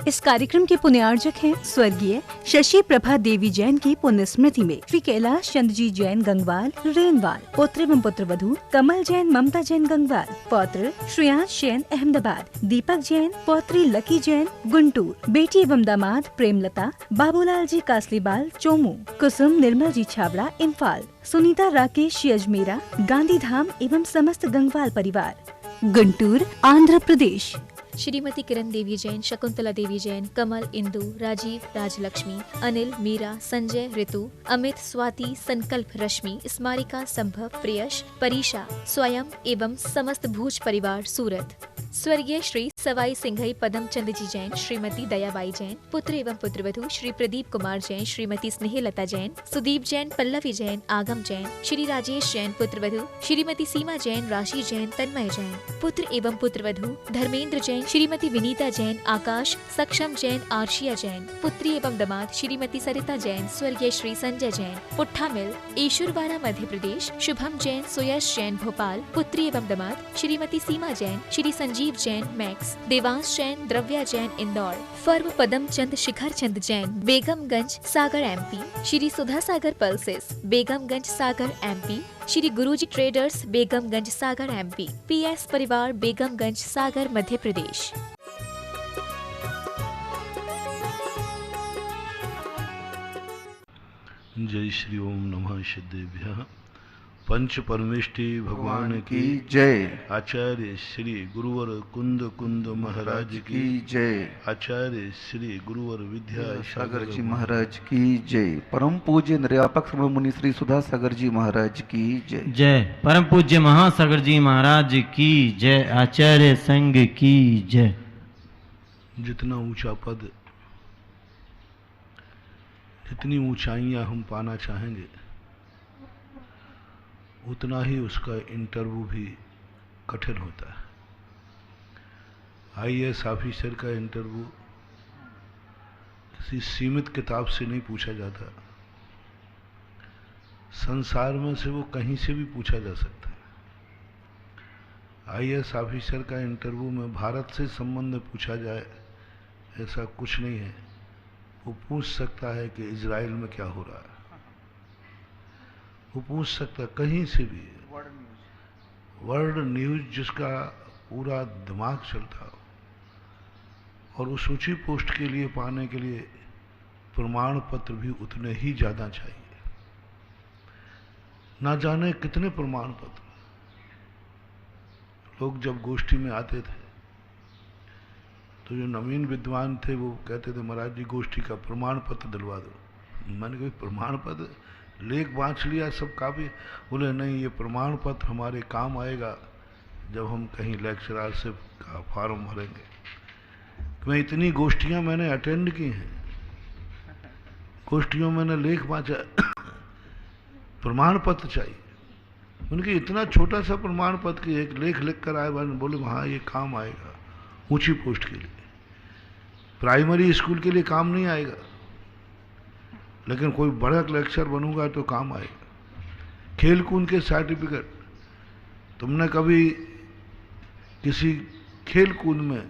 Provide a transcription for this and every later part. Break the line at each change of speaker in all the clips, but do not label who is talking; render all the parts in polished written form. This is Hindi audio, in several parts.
इस कार्यक्रम के पुण्यार्जक हैं स्वर्गीय शशि प्रभा देवी जैन की पुण्य स्मृति में श्री कैलाश चंद्र जी जैन गंगवाल रेनवाल, पुत्र एवं पुत्र वधू कमल जैन ममता जैन गंगवाल, पौत्र श्रेयांश जैन अहमदाबाद, दीपक जैन, पौत्री लकी जैन गुंटूर, बेटी एवं दामाद प्रेमलता, बाबूलाल जी कासलीबाल चोमू, कुसुम निर्मल जी छाबड़ा इम्फाल, सुनीता राकेश अजमेरा, गांधीधाम एवं समस्त गंगवाल परिवार, गुंटूर आंध्र प्रदेश।
श्रीमती किरण देवी जैन, शकुंतला देवी जैन, कमल, इंदु, राजीव, राजलक्ष्मी, अनिल, मीरा, संजय, ऋतु, अमित, स्वाति, संकल्प, रश्मि, स्मारिका, संभव, प्रियश, परीशा, स्वयं एवं समस्त भूज परिवार सूरत। स्वर्गीय श्री सवाई सिंघई पदम चंद जी जैन, श्रीमती दयाबाई जैन, पुत्र एवं पुत्रवधू श्री प्रदीप कुमार जैन, श्रीमती स्नेहलता जैन, सुदीप जैन, पल्लवी जैन, आगम जैन, श्री राजेश जैन, पुत्रवधू श्रीमती सीमा जैन, राशि जैन, तन्मय जैन, पुत्र एवं पुत्रवधू धर्मेंद्र जैन, श्रीमती विनीता जैन, आकाश, सक्षम जैन, आर्शिया जैन, पुत्री एवं दामाद श्रीमती सरिता जैन, स्वर्गीय श्री संजय जैन, पुट्ठा मिल, ईश्वरवाड़ा मध्य प्रदेश, शुभम जैन, सुयश जैन, भोपाल, पुत्री एवं दामाद श्रीमती सीमा जैन, श्री संजीव जैन, मैक्स, देवांश जैन, द्रव्या जैन, इंदौर, फर्व पदम चंद शिखर चंद जैन, बेगमगंज सागर एमपी, श्री सुधा सागर पल्सेस, बेगमगंज सागर एमपी, श्री गुरुजी ट्रेडर्स, बेगमगंज सागर एमपी, पीएस परिवार, बेगमगंज सागर मध्य प्रदेश।
जय श्री ओम नमः सिद्धेभ्यः। पंच परमेष्टि भगवान की
जय।
आचार्य श्री गुरुवर कुंद कुंद महाराज की
जय।
आचार्य श्री गुरुवर विद्या
सागर जी महाराज की जय। परम पूज्य निर्यापक सर्व मुनि श्री सुधा सागर जी महाराज की जय।
जय। परम पूज्य महासागर जी महाराज की जय। आचार्य संघ की जय।
जितना ऊंचा पद, जितनी ऊंचाइयां हम पाना चाहेंगे, उतना ही उसका इंटरव्यू भी कठिन होता है। आईएएस ऑफिसर का इंटरव्यू किसी सीमित किताब से नहीं पूछा जाता, संसार में से वो कहीं से भी पूछा जा सकता है। आईएएस ऑफिसर का इंटरव्यू में भारत से संबंध पूछा जाए ऐसा कुछ नहीं है। वो पूछ सकता है कि इजराइल में क्या हो रहा है, वो पूछ सकता है कहीं से भी, वर्ल्ड न्यूज जिसका पूरा दिमाग चलता हो। और उस ऊंची पोस्ट के लिए पाने के लिए प्रमाण पत्र भी उतने ही ज्यादा चाहिए। ना जाने कितने प्रमाण पत्र। लोग जब गोष्ठी में आते थे तो जो नवीन विद्वान थे वो कहते थे महाराज जी गोष्ठी का प्रमाण पत्र दिलवा दो। मैंने कहा प्रमाण पत्र, लेख बांच लिया सब काफी। बोले नहीं, ये प्रमाण पत्र हमारे काम आएगा जब हम कहीं लेक्चररशिप का फॉर्म भरेंगे। मैं इतनी गोष्ठियां मैंने अटेंड की हैं, गोष्ठियों मैंने लेख बांचा, प्रमाण पत्र चाहिए। उनके इतना छोटा सा प्रमाण पत्र कि एक लेख लिख कर आए, बोले हाँ ये काम आएगा ऊंची पोस्ट के लिए। प्राइमरी स्कूल के लिए काम नहीं आएगा, लेकिन कोई बड़ा लेक्चर बनूंगा तो काम आएगा। खेल कूद के सर्टिफिकेट, तुमने कभी किसी खेल कूद में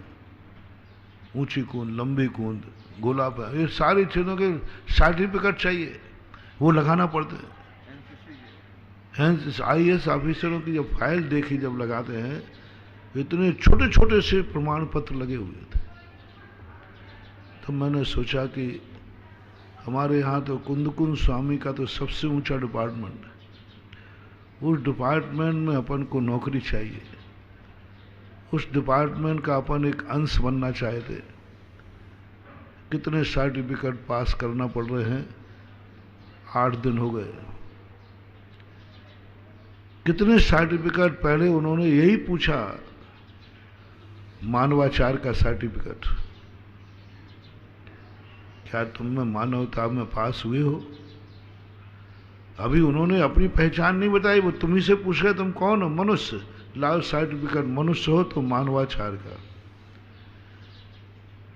ऊंची कूद, लंबी कूद, गोला पर, ये सारी चीज़ों के सर्टिफिकेट चाहिए, वो लगाना पड़ते हैं। आईएएस ऑफिसरों की जब फाइल देखी, जब लगाते हैं, इतने छोटे छोटे से प्रमाण पत्र लगे हुए थे। तो मैंने सोचा कि हमारे यहाँ तो कुंदकुंद स्वामी का तो सबसे ऊंचा डिपार्टमेंट है, उस डिपार्टमेंट में अपन को नौकरी चाहिए, उस डिपार्टमेंट का अपन एक अंश बनना चाहते। कितने सर्टिफिकेट पास करना पड़ रहे हैं, 8 दिन हो गए। कितने सर्टिफिकेट, पहले उन्होंने यही पूछा मानवाचार का सर्टिफिकेट, क्या तुम में मानवता में पास हुए हो? अभी उन्होंने अपनी पहचान नहीं बताई, वो तुम्ही से पूछ रहे तुम कौन हो? मनुष्य, लाओ सर्टिफिकेट, मनुष्य हो तो मानवाचार का।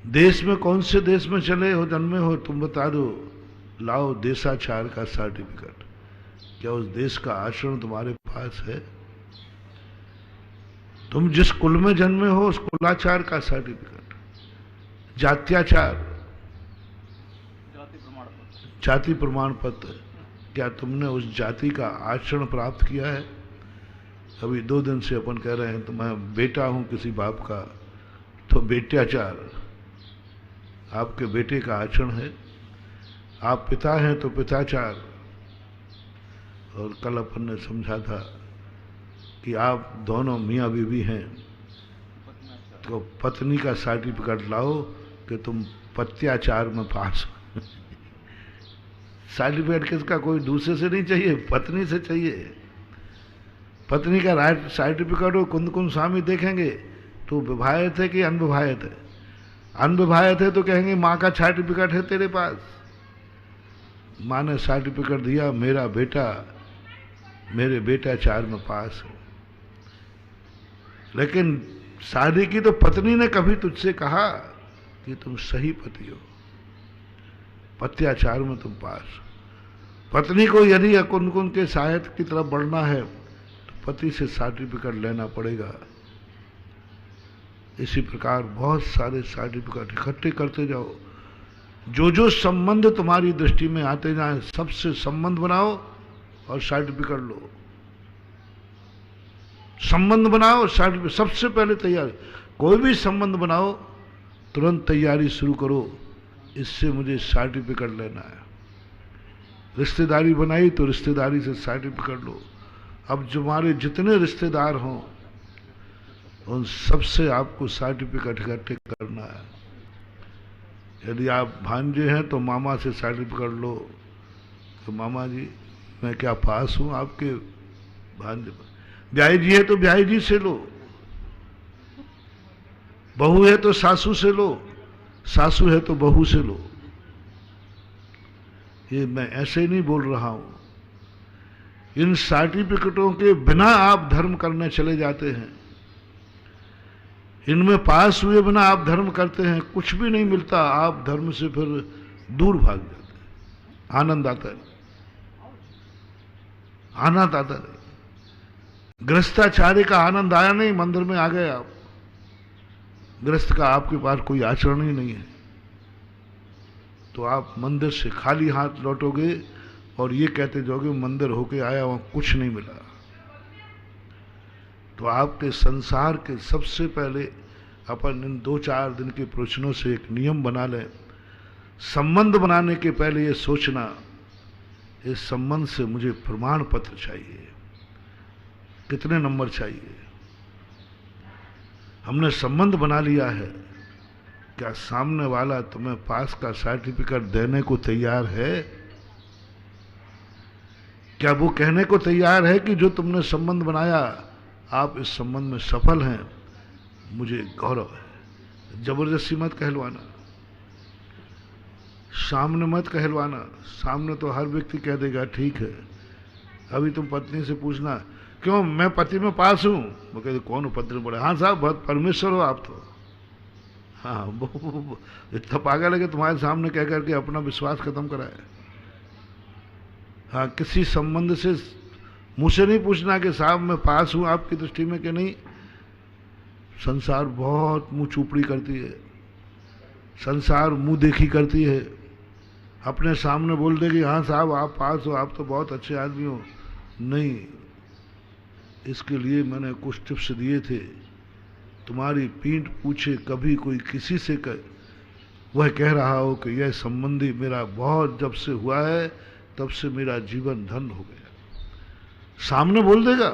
देश में कौन से देश में चले हो, जन्मे हो, तुम बता दो, लाओ देशाचार का सर्टिफिकेट। क्या उस देश का आचरण तुम्हारे पास है? तुम जिस कुल में जन्मे हो उस कुलाचार का सर्टिफिकेट। जात्याचार, जाति प्रमाण पत्र, क्या तुमने उस जाति का आचरण प्राप्त किया है? अभी 2 दिन से अपन कह रहे हैं तो मैं बेटा हूं किसी बाप का, तो बेट्याचार आपके बेटे का आचरण है। आप पिता हैं तो पिताचार। और कल अपन ने समझा था कि आप दोनों मियाँ बीवी हैं तो पत्नी का सर्टिफिकेट लाओ कि तुम पत्याचार में पास हो। सर्टिफिकेट किसका? कोई दूसरे से नहीं चाहिए, पत्नी से चाहिए। पत्नी का राइट सर्टिफिकेट हो, कुंद कुंद स्वामी देखेंगे तो विवाहित है कि अनविवाहित है। अनविवाहित है तो कहेंगे माँ का सर्टिफिकेट है तेरे पास, माँ ने सर्टिफिकेट दिया, मेरा बेटा मेरे बेटाचार में पास है। लेकिन शादी की तो पत्नी ने कभी तुझसे कहा कि तुम सही पति हो, पत्याचार में तुम पास। पत्नी को यदि कुंद कुंद के साहित्य की तरफ बढ़ना है तो पति से सर्टिफिकेट लेना पड़ेगा। इसी प्रकार बहुत सारे सर्टिफिकेट इकट्ठे करते जाओ। जो जो संबंध तुम्हारी दृष्टि में आते जाएं सबसे संबंध बनाओ और सर्टिफिकेट लो। संबंध बनाओ, सर्टिफिकेट सबसे पहले तैयारी। कोई भी संबंध बनाओ तुरंत तैयारी शुरू करो, इससे मुझे सर्टिफिकेट लेना है। रिश्तेदारी बनाई तो रिश्तेदारी से सर्टिफिकेट लो। अब तुम्हारे जितने रिश्तेदार हों उन सबसे आपको सर्टिफिकेट इकट्ठे करना है। यदि आप भांजे हैं तो मामा से सर्टिफिकेट लो तो मामा जी मैं क्या पास हूं आपके भांजे। ब्याई जी है तो ब्याई जी से लो, बहू है तो सासू से लो, सासू है तो बहू से लो। ये मैं ऐसे ही नहीं बोल रहा हूं। इन सर्टिफिकेटों के बिना आप धर्म करने चले जाते हैं, इनमें पास हुए बिना आप धर्म करते हैं, कुछ भी नहीं मिलता। आप धर्म से फिर दूर भाग जाते हैं। आनंद आता है, आनंद आता है। गृहस्थाचार्य का आनंद आया नहीं, मंदिर में आ गए आप। गृहस्थ का आपके पास कोई आचरण ही नहीं है तो आप मंदिर से खाली हाथ लौटोगे और ये कहते जाओगे मंदिर होके आया वहां कुछ नहीं मिला। तो आपके संसार के सबसे पहले अपन इन 2-4 दिन के प्रवचनों से एक नियम बना लें। संबंध बनाने के पहले ये सोचना, इस संबंध से मुझे प्रमाण पत्र चाहिए, कितने नंबर चाहिए। हमने संबंध बना लिया है, क्या सामने वाला तुम्हें पास का सर्टिफिकेट देने को तैयार है? क्या वो कहने को तैयार है कि जो तुमने संबंध बनाया आप इस संबंध में सफल हैं, मुझे गौरव है। जबरदस्ती मत कहलवाना, सामने मत कहलवाना। सामने तो हर व्यक्ति कह देगा ठीक है। अभी तुम पत्नी से पूछना क्यों मैं पति में पास हूं, वो कहते कौन हो पत्नी बोले हाँ साहब बहुत परमेश्वर हो आप तो। हाँ वो इतना पागल है कि तुम्हारे सामने कह करके अपना विश्वास खत्म कराए। हाँ किसी संबंध से मुँह से नहीं पूछना कि साहब मैं पास हूं आपकी दृष्टि में कि नहीं। संसार बहुत मुंह चूपड़ी करती है, संसार मुंह देखी करती है। अपने सामने बोल देगी हाँ साहब आप पास हो, आप तो बहुत अच्छे आदमी हो। नहीं, इसके लिए मैंने कुछ टिप्स दिए थे। तुम्हारी पीठ पूछे कभी कोई किसी से वह कह रहा हो कि यह संबंधी मेरा बहुत जब से हुआ है तब से मेरा जीवन धन्य हो गया, सामने बोल देगा।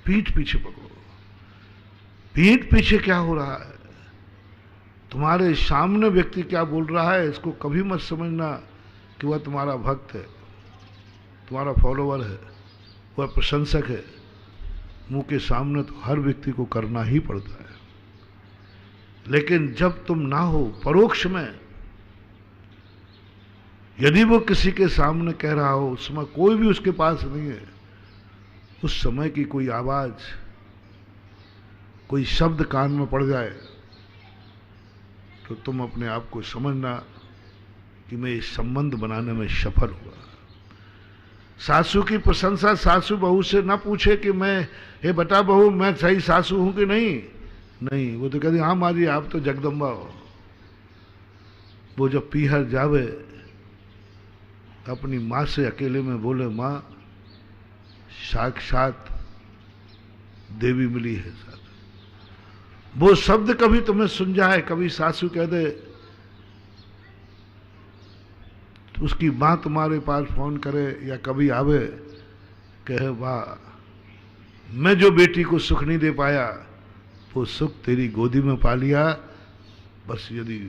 पीठ पीछे पकड़ो। पीठ पीछे क्या हो रहा है, तुम्हारे सामने व्यक्ति क्या बोल रहा है, इसको कभी मत समझना कि वह तुम्हारा भक्त है, तुम्हारा फॉलोवर है, वह प्रशंसक है। मुंह के सामने तो हर व्यक्ति को करना ही पड़ता है, लेकिन जब तुम ना हो परोक्ष में, यदि वो किसी के सामने कह रहा हो, उस समय कोई भी उसके पास नहीं है, उस समय की कोई आवाज, कोई शब्द कान में पड़ जाए तो तुम अपने आप को समझना कि मैं इस संबंध बनाने में सफल हुआ। सासू की प्रशंसा सासू बहू से ना पूछे कि मैं हे बता बहू मैं सही सासू हूं कि नहीं। नहीं, वो तो कहती हाँ माँ जी आप तो जगदम्बा हो। वो जब पीहर जावे अपनी माँ से अकेले में बोले, माँ साक्षात देवी मिली है साथ। वो शब्द कभी तुम्हें सुन जाए, कभी सासू कह दे, उसकी माँ तुम्हारे पास फोन करे या कभी आवे कहे, वाह मैं जो बेटी को सुख नहीं दे पाया वो सुख तेरी गोदी में पा लिया। बस यदि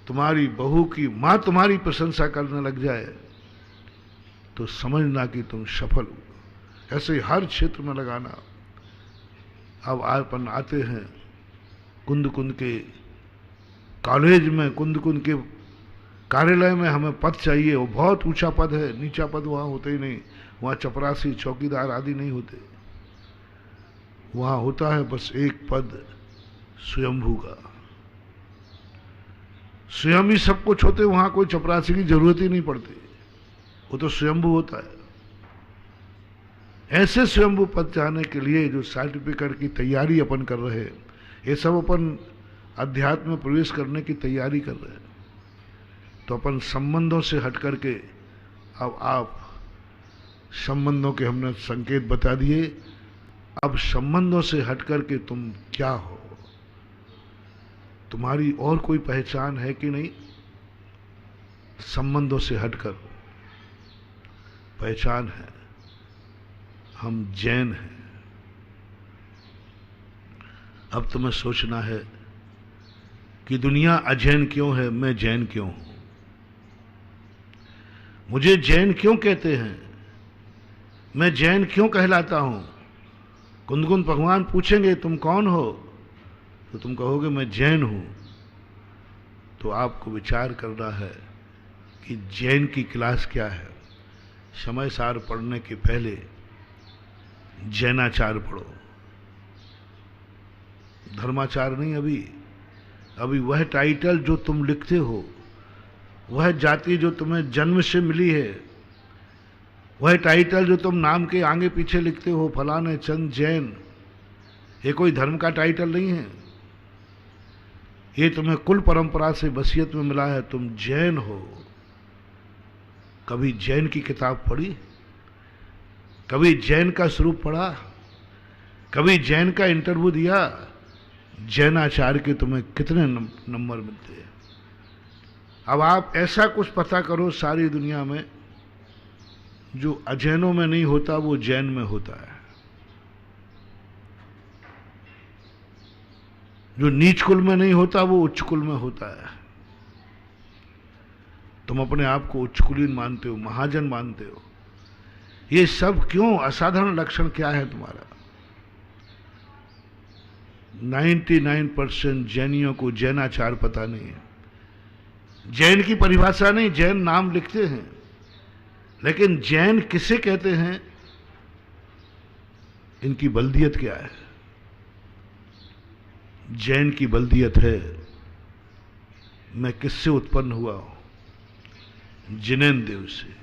तुम्हारी बहू की माँ तुम्हारी प्रशंसा करने लग जाए तो समझना कि तुम सफल हो। ऐसे हर क्षेत्र में लगाना। अब अपन आते हैं कुंद कुंद के कॉलेज में, कुंद कुंद के कार्यालय में हमें पद चाहिए। वो बहुत ऊंचा पद है, नीचा पद वहाँ होते ही नहीं। वहाँ चपरासी चौकीदार आदि नहीं होते। वहाँ होता है बस एक पद स्वयंभू का। स्वयं ही सब कुछ होते, वहाँ कोई चपरासी की जरूरत ही नहीं पड़ती, वो तो स्वयंभू होता है। ऐसे स्वयंभू पद जाने के लिए जो सर्टिफिकेट की तैयारी अपन कर रहे हैं, ये सब अपन अध्यात्म में प्रवेश करने की तैयारी कर रहे हैं। तो अपन संबंधों से हट करके, अब आप संबंधों के हमने संकेत बता दिए, अब संबंधों से हट करके तुम क्या हो, तुम्हारी और कोई पहचान है कि नहीं? संबंधों से हटकर पहचान है, हम जैन हैं। अब तुम्हें सोचना है कि दुनिया अजैन क्यों है, मैं जैन क्यों हूं। मुझे जैन क्यों कहते हैं, मैं जैन क्यों कहलाता हूं। कुंद कुंद भगवान पूछेंगे तुम कौन हो, तो तुम कहोगे मैं जैन हूं। तो आपको विचार करना है कि जैन की क्लास क्या है। समय सार पढ़ने के पहले जैनाचार पढ़ो, धर्माचार नहीं। अभी वह टाइटल जो तुम लिखते हो, वह जाति जो तुम्हें जन्म से मिली है, वह टाइटल जो तुम नाम के आगे पीछे लिखते हो, फलाने चंद जैन, ये कोई धर्म का टाइटल नहीं है। ये तुम्हें कुल परंपरा से वसीयत में मिला है, तुम जैन हो। कभी जैन की किताब पढ़ी, कभी जैन का स्वरूप पढ़ा, कभी जैन का इंटरव्यू दिया। जैनाचार्य के तुम्हें कितने नंबर मिलते हैं। अब आप ऐसा कुछ पता करो सारी दुनिया में जो अजैनों में नहीं होता, वो जैन में होता है। जो नीच कुल में नहीं होता, वो उच्च कुल में होता है। तुम अपने आप को उच्च कुलीन मानते हो, महाजन मानते हो। ये सब क्यों? असाधारण लक्षण क्या है तुम्हारा? 99% जैनियों को जैनाचार पता नहीं है। जैन की परिभाषा नहीं, जैन नाम लिखते हैं, लेकिन जैन किसे कहते हैं, इनकी बल्दियत क्या है? जैन की बल्दियत है, मैं किससे उत्पन्न हुआ हूं? जिनेन्द्र देव से।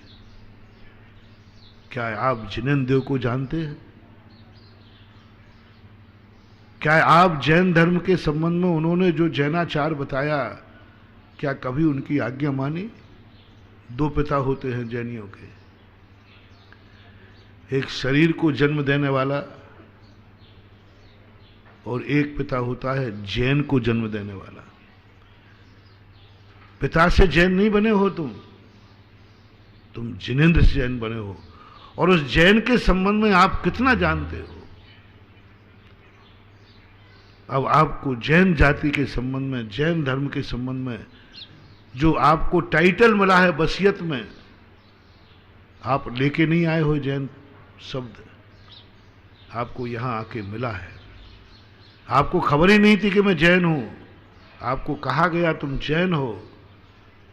क्या आप जिनेन्द्र देव को जानते हैं? क्या आप जैन धर्म के संबंध में उन्होंने जो जैनाचार बताया, क्या कभी उनकी आज्ञा मानी? 2 पिता होते हैं जैनियों के, एक शरीर को जन्म देने वाला और एक पिता होता है जैन को जन्म देने वाला। पिता से जैन नहीं बने हो तुम जिनेन्द्र से जैन बने हो। और उस जैन के संबंध में आप कितना जानते हो? अब आपको जैन जाति के संबंध में, जैन धर्म के संबंध में जो आपको टाइटल मिला है वसीयत में, आप लेके नहीं आए हो जैन शब्द, आपको यहां आके मिला है। आपको खबर ही नहीं थी कि मैं जैन हूं, आपको कहा गया तुम जैन हो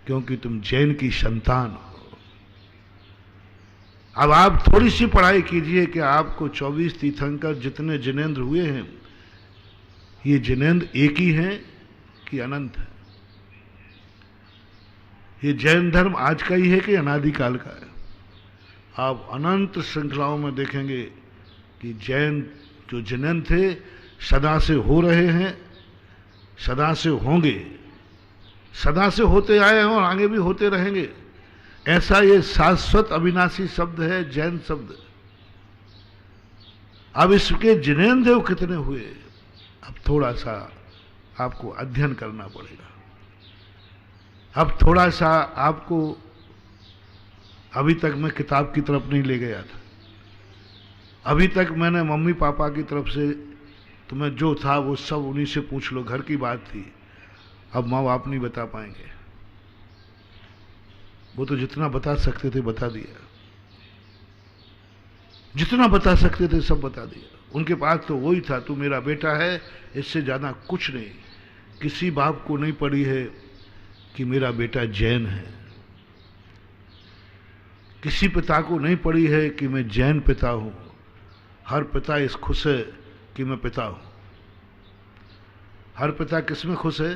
क्योंकि तुम जैन की संतान हो। अब आप थोड़ी सी पढ़ाई कीजिए कि आपको 24 तीर्थंकर जितने जिनेन्द्र हुए हैं, ये जिनेन्द्र एक ही हैं कि अनंत है? ये जैन धर्म आज का ही है कि अनादिकाल का है? आप अनंत श्रृंखलाओं में देखेंगे कि जैन जो जिनेन्द्र थे सदा से हो रहे हैं, सदा से होंगे। सदा से होते आए हैं और आगे भी होते रहेंगे। ऐसा ये शाश्वत अविनाशी शब्द है, जैन शब्द। अब इसके जिनेंद्र कितने हुए, अब थोड़ा सा आपको अध्ययन करना पड़ेगा। अब थोड़ा सा आपको, अभी तक मैं किताब की तरफ नहीं ले गया था, अभी तक मैंने मम्मी पापा की तरफ से तुम्हें जो था वो सब उन्हीं से पूछ लो, घर की बात थी। अब माँ बाप नहीं बता पाएंगे, वो तो जितना बता सकते थे बता दिया, जितना बता सकते थे सब बता दिया। उनके पास तो वही था, तू मेरा बेटा है, इससे ज्यादा कुछ नहीं। किसी बाप को नहीं पड़ी है कि मेरा बेटा जैन है, किसी पिता को नहीं पड़ी है कि मैं जैन पिता हूं। हर पिता इस खुश है कि मैं पिता हूं। हर पिता किसमें खुश है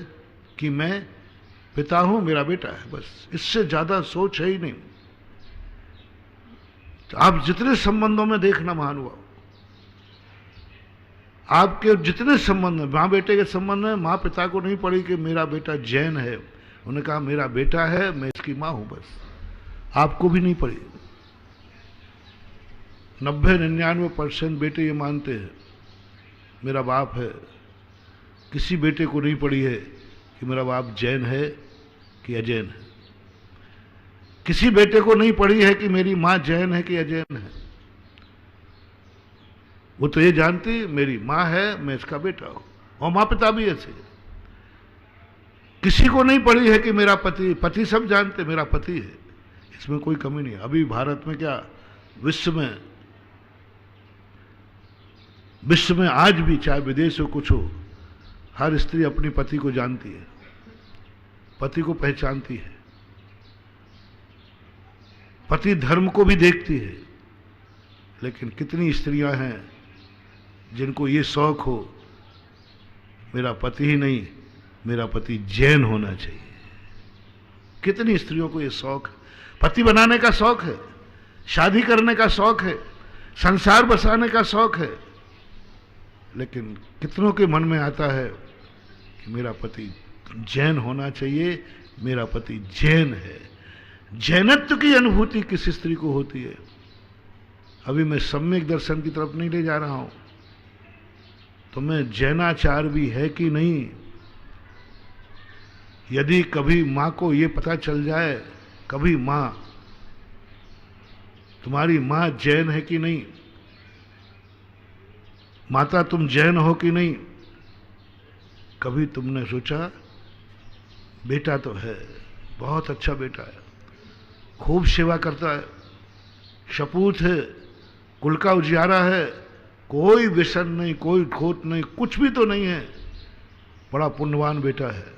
कि मैं पिता हूं, मेरा बेटा है, बस। इससे ज्यादा सोच है ही नहीं। तो आप जितने संबंधों में देखना महानुभाव, आपके जितने संबंध हैं, माँ बेटे के संबंध में माँ पिता को नहीं पड़ी कि मेरा बेटा जैन है, उन्होंने कहा मेरा बेटा है, मैं इसकी माँ हूं, बस। आपको भी नहीं पड़ी। 90-99% बेटे ये मानते हैं मेरा बाप है। किसी बेटे को नहीं पड़ी है कि मेरा बाप जैन है कि अजैन है। किसी बेटे को नहीं पड़ी है कि मेरी माँ जैन है कि अजैन है। वो तो ये जानती मेरी माँ है, मैं इसका बेटा हूं। और माँ पिता भी ऐसे। किसी को नहीं पड़ी है कि मेरा पति सब जानते मेरा पति है, इसमें कोई कमी नहीं। अभी भारत में क्या, विश्व में आज भी, चाहे विदेश हो कुछ हो, हर स्त्री अपनी पति को जानती है, पति को पहचानती है, पति धर्म को भी देखती है। लेकिन कितनी स्त्रियां हैं जिनको ये शौक हो, मेरा पति ही नहीं, मेरा पति जैन होना चाहिए। कितनी स्त्रियों को ये शौक है, पति बनाने का शौक है, शादी करने का शौक है, संसार बसाने का शौक है। लेकिन कितनों के मन में आता है कि मेरा पति जैन होना चाहिए, मेरा पति जैन है। जैनत्व की अनुभूति किस स्त्री को होती है? अभी मैं सम्यक दर्शन की तरफ नहीं ले जा रहा हूं, तो मैं जैनाचार भी है कि नहीं। यदि कभी मां को यह पता चल जाए, कभी मां, तुम्हारी मां जैन है कि नहीं, माता तुम जैन हो कि नहीं, कभी तुमने सोचा बेटा तो है, बहुत अच्छा बेटा है, खूब सेवा करता है, शपूत है, कुल का उजियारा है, कोई व्यसन नहीं, कोई खोट नहीं, कुछ भी तो नहीं है, बड़ा पुण्यवान बेटा है।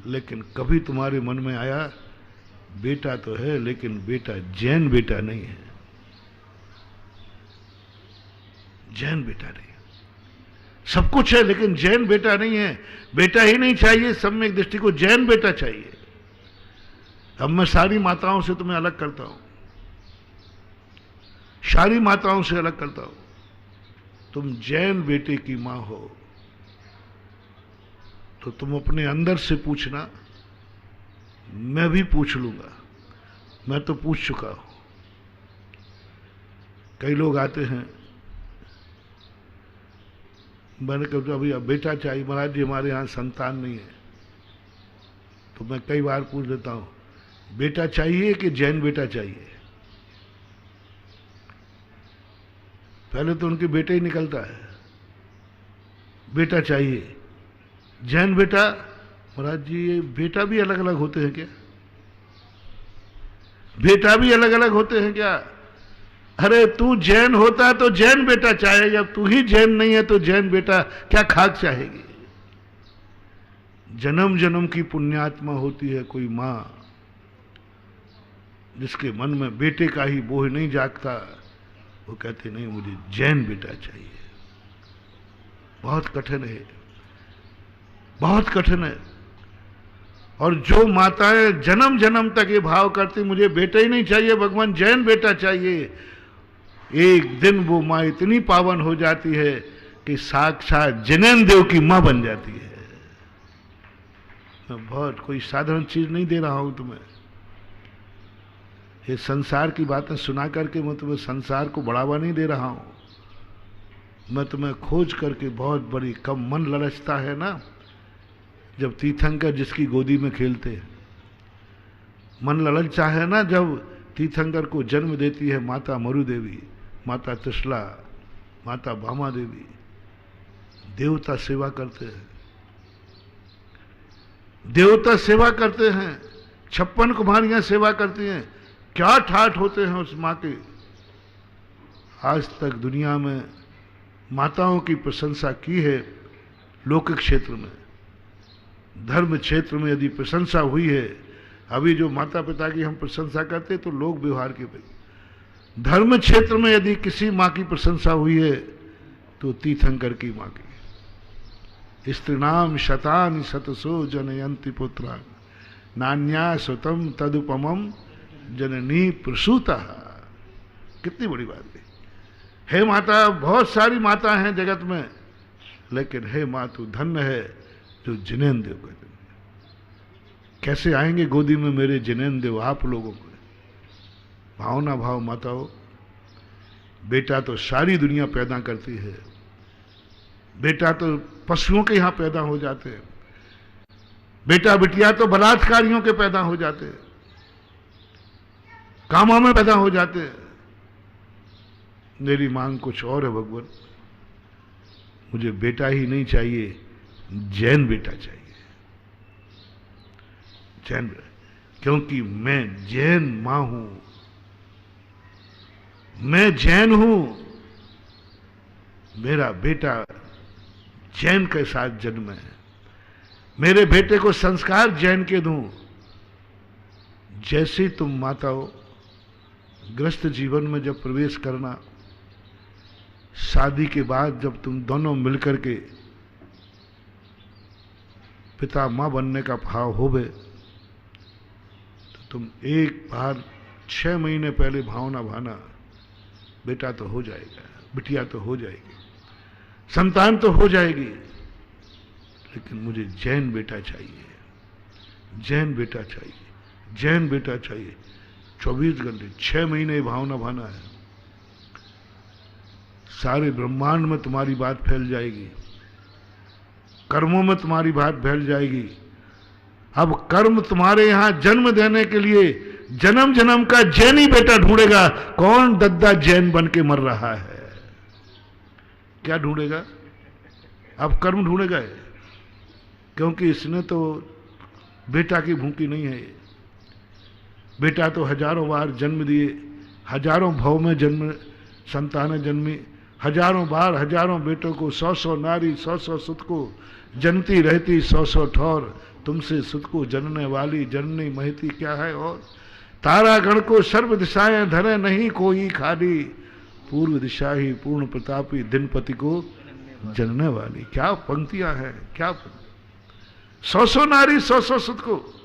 लेकिन कभी तुम्हारे मन में आया बेटा तो है लेकिन बेटा जैन बेटा नहीं है, जैन बेटा नहीं। सब कुछ है लेकिन जैन बेटा नहीं है। बेटा ही नहीं चाहिए सम्यक दृष्टि को, जैन बेटा चाहिए। अब मैं सारी माताओं से तुम्हें अलग करता हूं, सारी माताओं से अलग करता हूं। तुम जैन बेटे की मां हो तो तुम अपने अंदर से पूछना, मैं भी पूछ लूंगा, मैं तो पूछ चुका हूं। कई लोग आते हैं, मैंने कहा अभी अब बेटा चाहिए महाराज जी, हमारे यहां संतान नहीं है। तो मैं कई बार पूछ लेता हूं, बेटा चाहिए कि जैन बेटा चाहिए? पहले तो उनके बेटे ही निकलता है, बेटा चाहिए। जैन बेटा, महाराज जी ये बेटा भी अलग अलग होते हैं क्या? बेटा भी अलग अलग होते हैं क्या? अरे तू जैन होता तो जैन बेटा चाहे, जब तू ही जैन नहीं है तो जैन बेटा क्या खाक चाहेगी? जन्म जन्म की पुण्यात्मा होती है कोई मां, जिसके मन में बेटे का ही बोझ नहीं जागता, वो कहते नहीं मुझे जैन बेटा चाहिए। बहुत कठिन है, बहुत कठिन है। और जो माताएं जन्म जन्म तक ये भाव करती मुझे बेटा ही नहीं चाहिए भगवान, जैन बेटा चाहिए, एक दिन वो मां इतनी पावन हो जाती है कि साक्षात जिनेंद्र देव की मां बन जाती है। मैं बहुत कोई साधारण चीज नहीं दे रहा हूं तुम्हें। ये संसार की बातें सुना करके मैं तुम्हें संसार को बढ़ावा नहीं दे रहा हूं। मैं तुम्हें खोज करके बहुत बड़ी कम मन ललचता है ना, जब तीर्थंकर जिसकी गोदी में खेलते हैं। मन ललचता है ना जब तीर्थंकर को जन्म देती है माता मरु देवी, माता त्रिशला, माता भामा देवी। देवता सेवा करते हैं, देवता सेवा करते हैं, 56 कुमारियां सेवा करती हैं। क्या ठाठ होते हैं उस माँ के। आज तक दुनिया में माताओं की प्रशंसा की है लौकिक क्षेत्र में, धर्म क्षेत्र में यदि प्रशंसा हुई है। अभी जो माता पिता की हम प्रशंसा करते तो लोक व्यवहार के पे, धर्म क्षेत्र में यदि किसी माँ की प्रशंसा हुई है तो तीर्थंकर की माँ की। स्त्रीणाम शतानि शतसो जनयन्ति पुत्रान् नान्या स्वतम तदुपमम जननी प्रसूता। कितनी बड़ी बात है। हे माता, बहुत सारी माता हैं जगत में, लेकिन हे माँ तू धन्य है जो जिनेन्द्र देव का जन्म। कैसे आएंगे गोदी में मेरे जिनेन्द्र देव आप लोगों को। भावना भाव माताओं, बेटा तो सारी दुनिया पैदा करती है, बेटा तो पशुओं के यहां पैदा हो जाते हैं, बेटा बिटिया तो बलात्कारियों के पैदा हो जाते हैं, कामों में पैदा हो जाते हैं। मेरी मांग कुछ और है भगवान, मुझे बेटा ही नहीं चाहिए, जैन बेटा चाहिए। जैन, क्योंकि मैं जैन मां हूं, मैं जैन हूं। मेरा बेटा जैन के साथ जन्म है, मेरे बेटे को संस्कार जैन के दूं। जैसे तुम माताओं ग्रस्त जीवन में जब प्रवेश करना, शादी के बाद जब तुम दोनों मिलकर के पिता मां बनने का भाव होवे, तो तुम एक बार 6 महीने पहले भावना भाना, बेटा तो हो जाएगा, बिटिया तो हो जाएगी, संतान तो हो जाएगी, लेकिन मुझे जैन बेटा चाहिए, जैन बेटा चाहिए, जैन बेटा चाहिए। 24 घंटे 6 महीने भावना भाना है। सारे ब्रह्मांड में तुम्हारी बात फैल जाएगी, कर्मों में तुम्हारी बात फैल जाएगी। अब कर्म तुम्हारे यहां जन्म देने के लिए जन्म जन्म का जैनी बेटा ढूंढेगा। कौन दद्दा जैन बन के मर रहा है? क्या ढूंढेगा? अब कर्म ढूंढेगा, क्योंकि इसने तो बेटा की भूखी नहीं है। बेटा तो हजारों बार जन्म दिए, हजारों भव में जन्म संतानें जन्मी, हजारों बार हजारों बेटों को, 100 नारी 100 सुत को जनती रहती, 100 ठौर तुमसे सुत को जनने वाली जननी महती क्या है। और तारागण को सर्व दिशाएं धरे नहीं कोई खाली, पूर्व दिशा ही पूर्ण प्रतापी दिनपति को जनने वाली। क्या पंक्तियां हैं, क्या 100 नारी 100 सुत को,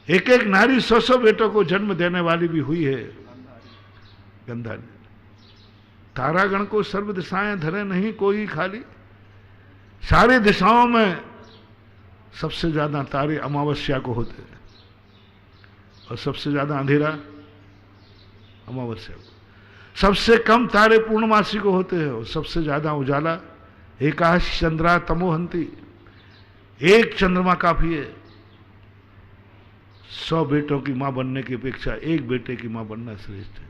एक एक नारी 100 बेटों को जन्म देने वाली भी हुई है गंधारी। तारागण को सर्व दिशाएं धरे नहीं कोई खाली, सारे दिशाओं में सबसे ज्यादा तारे अमावस्या को होते हैं और सबसे ज्यादा अंधेरा अमावस्या को। सबसे कम तारे पूर्णमासी को होते हैं और सबसे ज्यादा उजाला एकाश चंद्रा तमोहंती। एक चंद्रमा काफी है 100 बेटों की मां बनने की अपेक्षा एक बेटे की मां बनना श्रेष्ठ है।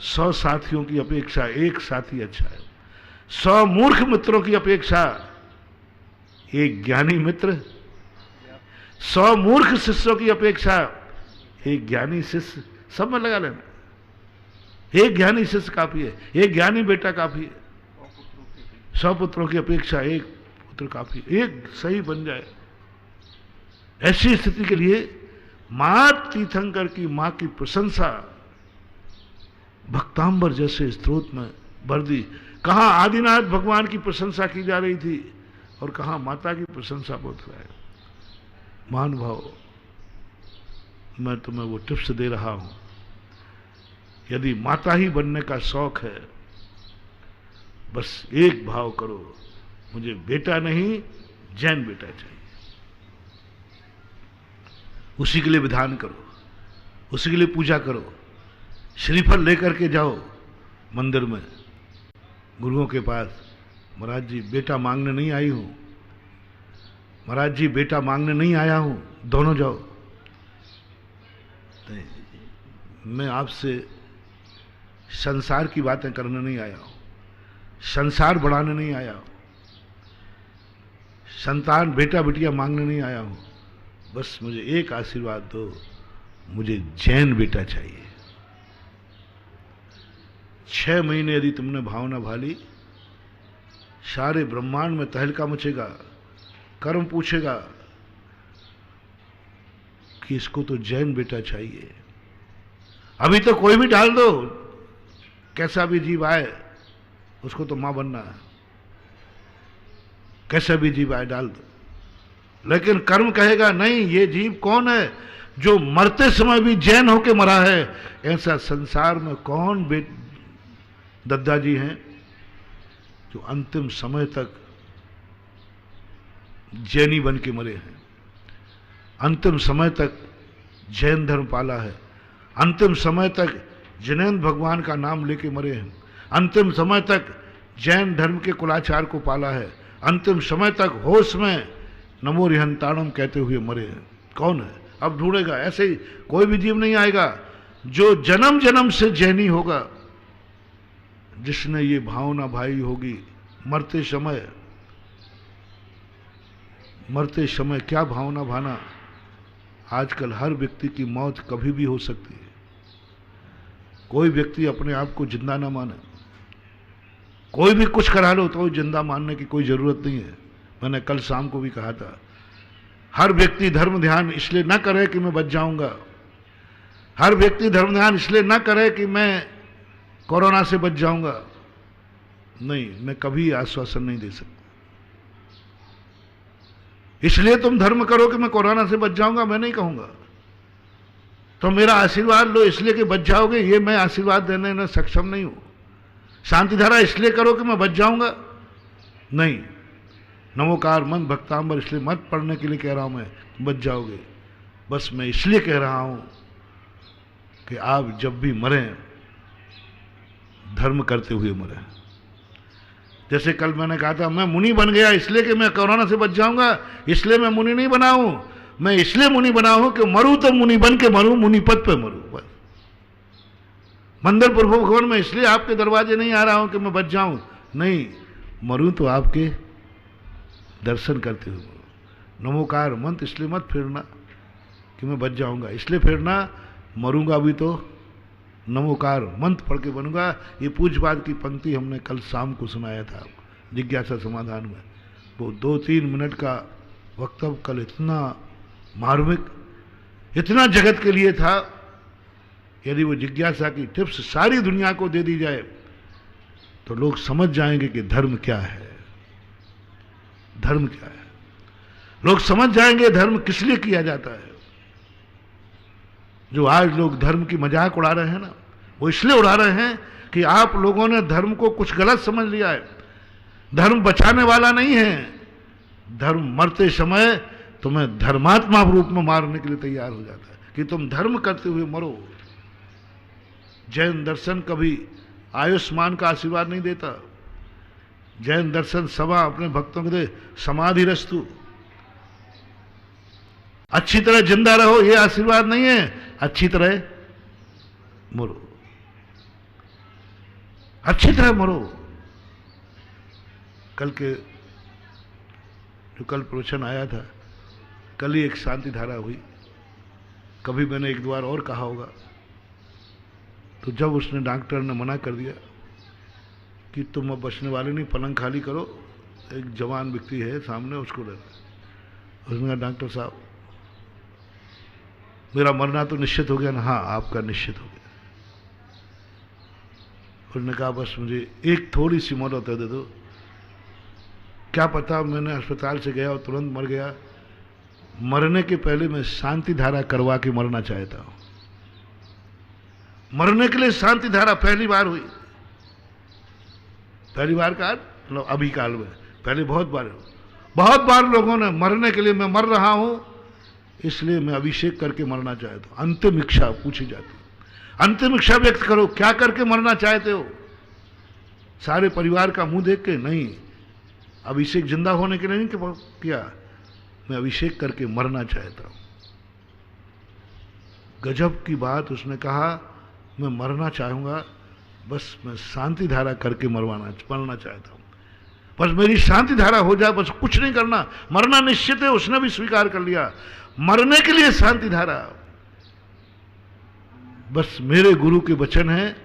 100 साथियों की अपेक्षा एक साथी अच्छा है। 100 मूर्ख मित्रों की अपेक्षा एक ज्ञानी मित्र, 100 मूर्ख शिष्यों की अपेक्षा एक ज्ञानी शिष्य, सब में लगा लेना। एक ज्ञानी शिष्य काफी है, एक ज्ञानी बेटा काफी है। 100 पुत्रों की अपेक्षा एक पुत्र काफी, एक सही बन जाए। ऐसी स्थिति के लिए मां तीर्थंकर की मां की प्रशंसा भक्तांबर जैसे स्त्रोत में भर दी। कहां आदिनाथ भगवान की प्रशंसा की जा रही थी और कहां माता की प्रशंसा बोल रहा है। महानुभाव, मैं तुम्हें वो टिप्स दे रहा हूं, यदि माता ही बनने का शौक है, बस एक भाव करो, मुझे बेटा नहीं जैन बेटा चाहिए। उसी के लिए विधान करो, उसी के लिए पूजा करो, श्रीफल लेकर के जाओ मंदिर में गुरुओं के पास, महाराज जी बेटा मांगने नहीं आई हूं, महाराज जी बेटा मांगने नहीं आया हूं, दोनों जाओ। मैं आपसे संसार की बातें करने नहीं आया हूं, संसार बढ़ाने नहीं आया हूं, संतान बेटा बेटियां मांगने नहीं आया हूं, बस मुझे एक आशीर्वाद दो, मुझे जैन बेटा चाहिए। 6 महीने यदि तुमने भावना भाली, सारे ब्रह्मांड में तहलका मचेगा, कर्म पूछेगा कि इसको तो जैन बेटा चाहिए। अभी तो कोई भी डाल दो, कैसा भी जीव आए उसको तो मां बनना है, कैसा भी जीव आए डाल दो, लेकिन कर्म कहेगा नहीं, ये जीव कौन है जो मरते समय भी जैन होके मरा है। ऐसा संसार में कौन दद्दा जी हैं जो अंतिम समय तक जैनी बन के मरे हैं, अंतिम समय तक जैन धर्म पाला है, अंतिम समय तक जिनेंद्र भगवान का नाम लेके मरे हैं, अंतिम समय तक जैन धर्म के कुलाचार को पाला है, अंतिम समय तक होश में नमो रिहंताणम कहते हुए मरे हैं। कौन है? अब ढूंढेगा, ऐसे ही कोई भी जीव नहीं आएगा जो जन्म जन्म से जैनी होगा, जिसने ये भावना भाई होगी मरते समय क्या भावना भाना। आजकल हर व्यक्ति की मौत कभी भी हो सकती है, कोई व्यक्ति अपने आप को जिंदा ना माने, कोई भी कुछ करा लो तो जिंदा मानने की कोई जरूरत नहीं है। मैंने कल शाम को भी कहा था, हर व्यक्ति धर्म ध्यान इसलिए ना करे कि मैं बच जाऊंगा, हर व्यक्ति धर्म ध्यान इसलिए ना करे कि मैं कोरोना से बच जाऊंगा। नहीं, मैं कभी आश्वासन नहीं दे सकता। इसलिए तुम धर्म करो कि मैं कोरोना से बच जाऊंगा, मैं नहीं कहूंगा। तो मेरा आशीर्वाद लो इसलिए कि बच जाओगे, ये मैं आशीर्वाद देने में सक्षम नहीं हूं। शांति धारा इसलिए करो कि मैं बच जाऊंगा, नहीं। नमोकार मन भक्तांबर इसलिए मत पढ़ने के लिए कह रहा हूं मैं, बच जाओगे। बस मैं इसलिए कह रहा हूं कि आप जब भी मरें धर्म करते हुए मरें। जैसे कल मैंने कहा था, मैं मुनि बन गया इसलिए कि मैं कोरोना से बच जाऊंगा, इसलिए मैं मुनि नहीं बना हूं। मैं इसलिए मुनि बना हूं कि मरूं तो मुनि बन के मरूं, मुनि पद पे मरूं। बस मंदिर प्रभु भगवान में इसलिए आपके दरवाजे नहीं आ रहा हूं कि मैं बच जाऊं, नहीं, मरूं तो आपके दर्शन करते हुए मरूं। नमोकार मंत्र इसलिए मत फेरना कि मैं बच जाऊंगा, इसलिए फेरना मरूंगा भी तो नमोकार मंत्र पढ़ के बनूंगा। ये पूज्यपाद की पंक्ति हमने कल शाम को सुनाया था जिज्ञासा समाधान में। वो 2-3 मिनट का वक्तव्य कल इतना मार्मिक, इतना जगत के लिए था। यदि वो जिज्ञासा की टिप्स सारी दुनिया को दे दी जाए तो लोग समझ जाएंगे कि धर्म क्या है, धर्म क्या है। लोग समझ जाएंगे धर्म किस लिए किया जाता है। जो आज लोग धर्म की मजाक उड़ा रहे हैं ना, वो इसलिए उड़ा रहे हैं कि आप लोगों ने धर्म को कुछ गलत समझ लिया है। धर्म बचाने वाला नहीं है, धर्म मरते समय तुम्हें धर्मात्मा रूप में मारने के लिए तैयार हो जाता है कि तुम धर्म करते हुए मरो। जैन दर्शन कभी आयुष्मान का आशीर्वाद नहीं देता। जैन दर्शन सभा अपने भक्तों को दे समाधि रस्तु, अच्छी तरह जिंदा रहो, ये आशीर्वाद नहीं है, अच्छी तरह मरो, अच्छी तरह मरो। कल के जो कल प्रवचन आया था, कल ही एक शांति धारा हुई। कभी मैंने एक दो बार और कहा होगा, तो जब उसने डॉक्टर ने मना कर दिया कि तुम अब बचने वाले नहीं, पलंग खाली करो, एक जवान व्यक्ति है सामने, उसको ले। उसने कहा डॉक्टर साहब मेरा मरना तो निश्चित हो गया ना? हाँ, आपका निश्चित हो गया। उसने कहा बस मुझे एक थोड़ी सी मोहलत दे दो। क्या पता मैंने अस्पताल से गया और तुरंत मर गया, मरने के पहले मैं शांति धारा करवा के मरना चाहता हूं। मरने के लिए शांति धारा पहली बार हुई, पहली बार का मतलब अभी काल में, पहले बहुत बार बहुत बार लोगों ने मरने के लिए मैं मर रहा हूं इसलिए मैं अभिषेक करके मरना चाहता हूं। अंतिम इच्छा पूछी जाती, अंतिम इच्छा व्यक्त करो, क्या करके मरना चाहते हो? सारे परिवार का मुंह देख के, नहीं, अभिषेक जिंदा होने के लिए नहीं किया, मैं अभिषेक करके मरना चाहता हूं। गजब की बात, उसने कहा मैं मरना चाहूंगा, बस मैं शांति धारा करके मरना चाहता हूं, बस मेरी शांति धारा हो जाए, बस कुछ नहीं करना, मरना निश्चित है। उसने भी स्वीकार कर लिया, मरने के लिए शांति धारा। बस मेरे गुरु के वचन है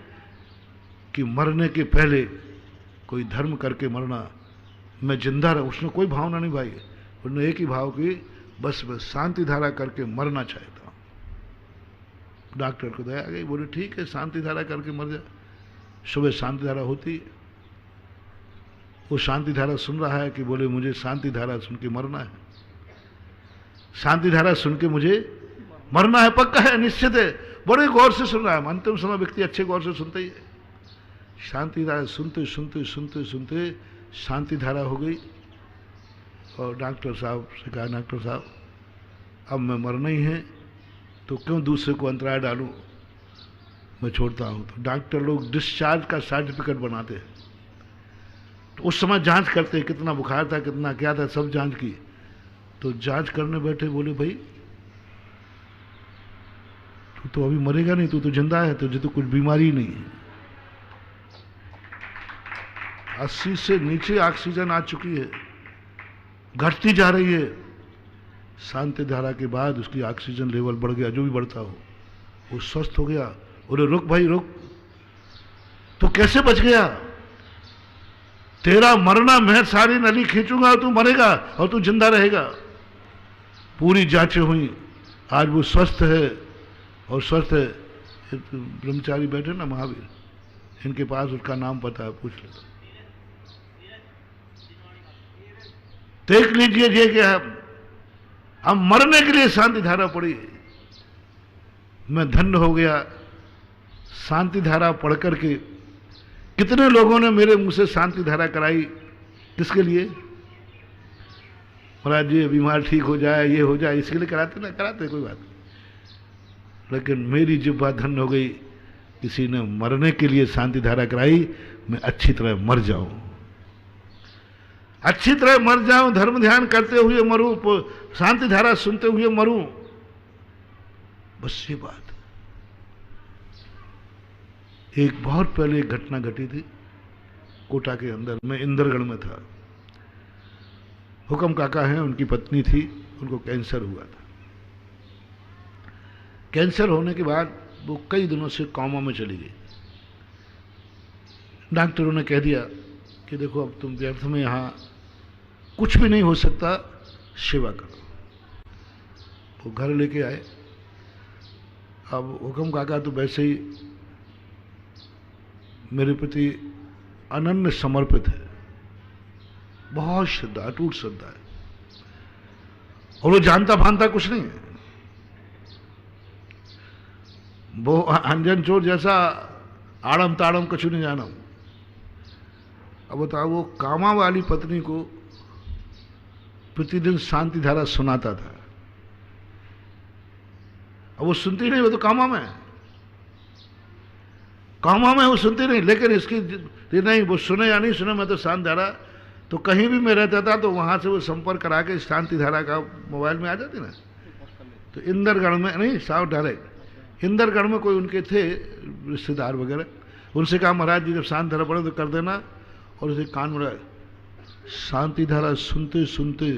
कि मरने के पहले कोई धर्म करके मरना, मैं जिंदा रहा। उसने कोई भावना नहीं भाई, उसने एक ही भाव की, बस मैं शांति धारा करके मरना चाहता हूं। डॉक्टर को दया आ गई, बोले ठीक है शांति धारा करके मर जा। सुबह शांति धारा होती है, वो शांति धारा सुन रहा है कि बोले मुझे शांति धारा सुन के मरना है, शांति धारा सुन के मुझे मरना है, पक्का है, निश्चित है। बड़े गौर से सुन रहा है, अंतिम समय व्यक्ति अच्छे गौर से सुनते ही है। शांति धारा सुनते सुनते सुनते सुनते शांति धारा हो गई। और डॉक्टर साहब से कहा, डॉक्टर साहब अब मैं मरना ही है तो क्यों दूसरे को अंतराय डालूं, मैं छोड़ता हूं। तो डॉक्टर लोग डिस्चार्ज का सर्टिफिकेट बनाते हैं, तो उस समय जांच करते हैं कितना बुखार था, कितना क्या था, सब जांच की। तो जांच करने बैठे, बोले भाई तू तो अभी मरेगा नहीं, तू तो जिंदा है, तुझे तो कुछ बीमारी नहीं है। 80 से नीचे ऑक्सीजन आ चुकी है, घटती जा रही है। शांति धारा के बाद उसकी ऑक्सीजन लेवल बढ़ गया, जो भी बढ़ता हो, वो स्वस्थ हो गया। बोले रुक भाई रुक, तो कैसे बच गया? तेरा मरना मैं सारी नली खींचूंगा, तू मरेगा और तू जिंदा रहेगा। पूरी जांचें हुई, आज वो स्वस्थ है और स्वस्थ है। ब्रह्मचारी बैठे ना महावीर, इनके पास उसका नाम पता है, पूछ लो। देख लीजिए ये क्या है, हम मरने के लिए शांति धारा पड़ी। मैं धन्य हो गया, शांति धारा पढ़ करके कितने लोगों ने मेरे मुंह से शांति धारा कराई, किसके लिए? महाराज जी बीमार ठीक हो जाए, ये हो जाए, इसके लिए कराते ना, कराते कोई बात नहीं। लेकिन मेरी जिह्वा धन्य हो गई, किसी ने मरने के लिए शांति धारा कराई, मैं अच्छी तरह मर जाऊं, अच्छी तरह मर जाऊं, धर्म ध्यान करते हुए मरूं, शांति धारा सुनते हुए मरूं, बस ये बात। एक बहुत पहले एक घटना घटी थी कोटा के अंदर, मैं इंदरगढ़ में था। हुकम काका हैं, उनकी पत्नी थी, उनको कैंसर हुआ था। कैंसर होने के बाद वो कई दिनों से कोमा में चली गई। डॉक्टरों ने कह दिया कि देखो अब तुम व्यर्थ में यहाँ कुछ भी नहीं हो सकता, सेवा करो। वो घर लेके आए। अब हुकम काका तो वैसे ही मेरे प्रति अनन्य समर्पित है, बहुत श्रद्धा, अटूट श्रद्धा है, और वो जानता फानता कुछ नहीं है। वो अंजन चोर जैसा आड़म ताड़म कछु नहीं जाना। अब बताओ, वो कामा वाली पत्नी को प्रतिदिन शांति धारा सुनाता था। अब वो सुनती नहीं, वो तो कामा में वो सुनती नहीं। लेकिन इसकी नहीं, वो सुने या नहीं सुने, मैं तो शांति धारा, तो कहीं भी मैं रहता था तो वहां से वो संपर्क करा के शांति धारा का मोबाइल में आ जाती ना। तो इंदरगढ़ में नहीं, साउथ डायरेक्ट इंदरगढ़ में कोई उनके थे रिश्तेदार वगैरह, उनसे कहा महाराज जी जब शांति धारा पड़े तो कर देना। और उसे कान में शांति धारा सुनते सुनते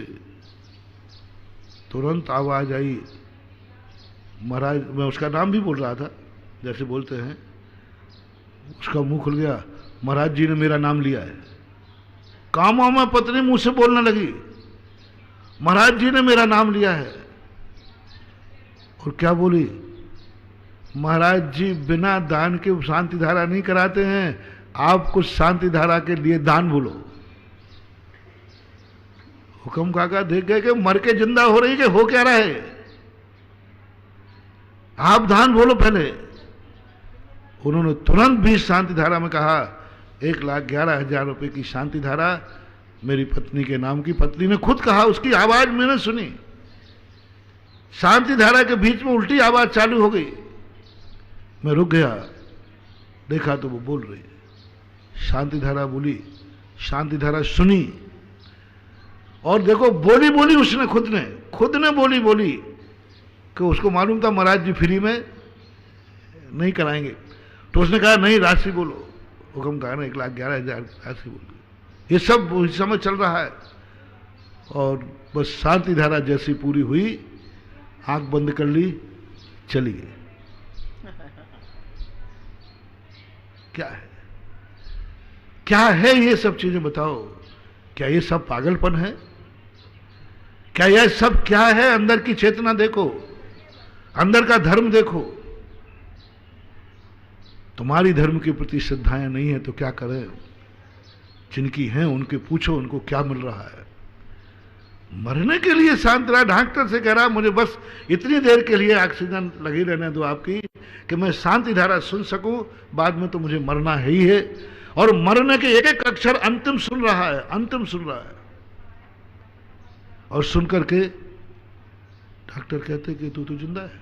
तुरंत आवाज आई, महाराज, मैं उसका नाम भी बोल रहा था जैसे बोलते हैं, उसका मुंह खुल गया, महाराज जी ने मेरा नाम लिया है। कामा में पत्नी मुंह से बोलने लगी, महाराज जी ने मेरा नाम लिया है। और क्या बोली? महाराज जी बिना दान के शांति धारा नहीं कराते हैं, आप कुछ शांति धारा के लिए दान बोलो। हुकम काका देख गए कि मर के जिंदा हो रही कि हो क्या रहा है, आप दान बोलो पहले। उन्होंने तुरंत भी शांति धारा में कहा 1,11,000 रुपए की शांति धारा मेरी पत्नी के नाम की, पत्नी ने खुद कहा, उसकी आवाज मैंने सुनी। शांति धारा के बीच में उल्टी आवाज चालू हो गई। मैं रुक गया, देखा तो वो बोल रही है। शांति धारा बोली, शांति धारा सुनी, और देखो बोली बोली उसने खुद ने बोली कि उसको मालूम था महाराज जी फ्री में नहीं कराएंगे, तो उसने कहा नहीं राशि बोलो। हुक्म कहा ना 1,11,000 राशि बोलो। ये सब उस समय चल रहा है, और बस शांति धारा जैसी पूरी हुई, आंख बंद कर ली, चली गई। क्या है ये सब चीजें बताओ? क्या ये सब पागलपन है? क्या यह सब क्या है? अंदर की चेतना देखो, अंदर का धर्म देखो। तुम्हारी धर्म के प्रति श्रद्धाएं नहीं है तो क्या करें? जिनकी हैं उनके पूछो, उनको क्या मिल रहा है। मरने के लिए शांत रहा, डॉक्टर से कह रहा मुझे बस इतनी देर के लिए ऑक्सीजन लगी रहने दो आपकी, कि मैं शांति धारा सुन सकूं, बाद में तो मुझे मरना है ही है। और मरने के एक एक अक्षर अंतिम सुन रहा है, अंतिम सुन रहा है। और सुन करके डॉक्टर कहते कि तू तो जिंदा है,